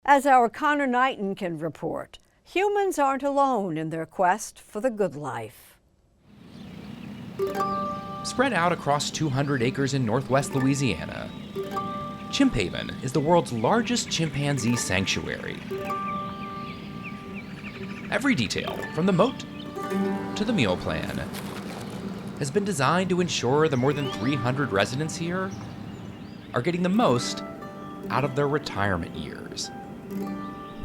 As our Conor Knighton can report, humans aren't alone in their quest for the good life. Spread out across 200 acres in Northwest Louisiana, Chimp Haven is the world's largest chimpanzee sanctuary. Every detail, from the moat to the meal plan, has been designed to ensure the more than 300 residents here are getting the most out of their retirement years.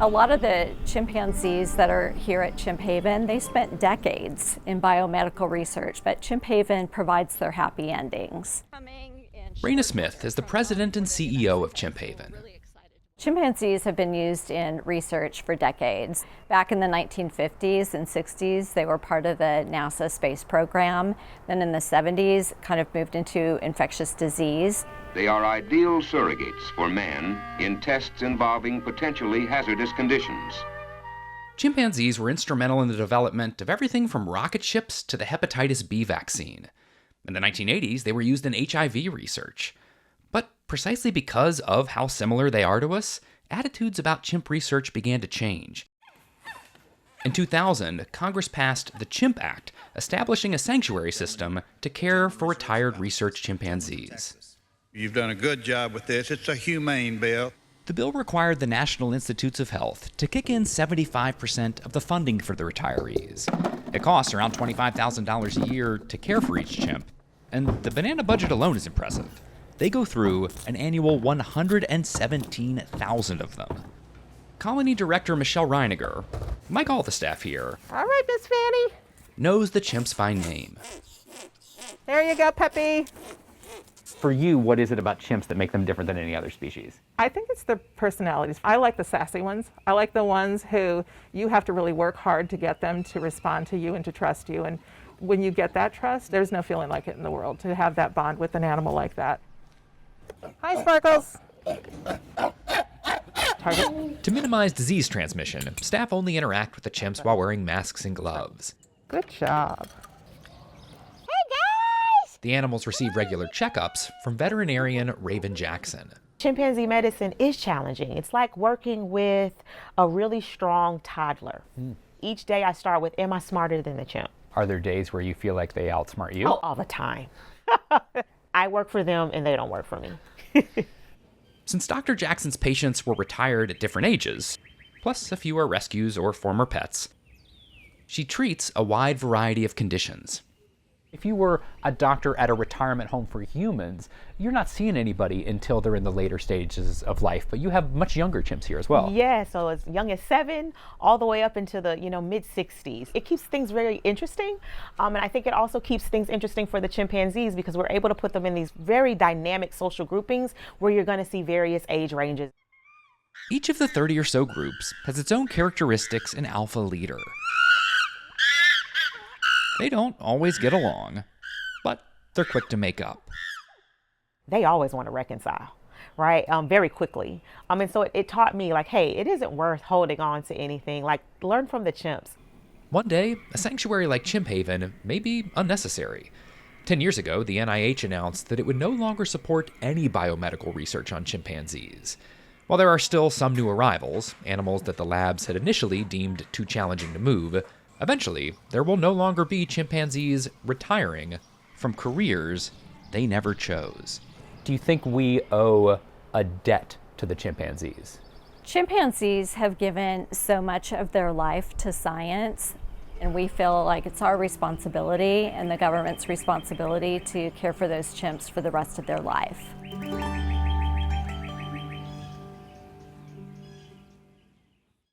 A lot of the chimpanzees that are here at Chimp Haven, they spent decades in biomedical research, but Chimp Haven provides their happy endings. Raina Smith is the president and CEO of Chimp Haven. Chimpanzees have been used in research for decades. Back in the 1950s and 60s, they were part of the NASA space program. Then in the 70s, kind of moved into infectious disease. They are ideal surrogates for man in tests involving potentially hazardous conditions. Chimpanzees were instrumental in the development of everything from rocket ships to the hepatitis B vaccine. In the 1980s, they were used in HIV research. But precisely because of how similar they are to us, attitudes about chimp research began to change. In 2000, Congress passed the Chimp Act, establishing a sanctuary system to care for retired research chimpanzees. You've done a good job with this. It's a humane bill. The bill required the National Institutes of Health to kick in 75% of the funding for the retirees. It costs around $25,000 a year to care for each chimp, and the banana budget alone is impressive. They go through an annual 117,000 of them. Colony Director Michelle Reiniger, like all the staff here, all right, Miss Fanny, knows the chimps by name. There you go, Peppy. For you, what is it about chimps that make them different than any other species? I think it's their personalities. I like the sassy ones. I like the ones who you have to really work hard to get them to respond to you and to trust you. And when you get that trust, there's no feeling like it in the world to have that bond with an animal like that. Hi, Sparkles. Target. To minimize disease transmission, staff only interact with the chimps while wearing masks and gloves. Good job. The animals receive regular checkups from veterinarian Raven Jackson. Chimpanzee medicine is challenging. It's like working with a really strong toddler. Each day I start with, am I smarter than the chimp? Are there days where you feel like they outsmart you? Oh, all the time. I work for them and they don't work for me. Since Dr. Jackson's patients were retired at different ages, plus a few are rescues or former pets, she treats a wide variety of conditions. If you were a doctor at a retirement home for humans, you're not seeing anybody until they're in the later stages of life, but you have much younger chimps here as well. Yeah, so as young as 7, all the way up into the mid-60s. It keeps things very interesting, and I think it also keeps things interesting for the chimpanzees because we're able to put them in these very dynamic social groupings where you're going to see various age ranges. Each of the 30 or so groups has its own characteristics and alpha leader. They don't always get along, but they're quick to make up. They always want to reconcile, right? Very quickly. And so it taught me, like, hey, it isn't worth holding on to anything. Like, learn from the chimps. One day, a sanctuary like Chimp Haven may be unnecessary. 10 years ago, the NIH announced that it would no longer support any biomedical research on chimpanzees. While there are still some new arrivals, animals that the labs had initially deemed too challenging to move, eventually, there will no longer be chimpanzees retiring from careers they never chose. Do you think we owe a debt to the chimpanzees? Chimpanzees have given so much of their life to science, and we feel like it's our responsibility and the government's responsibility to care for those chimps for the rest of their life.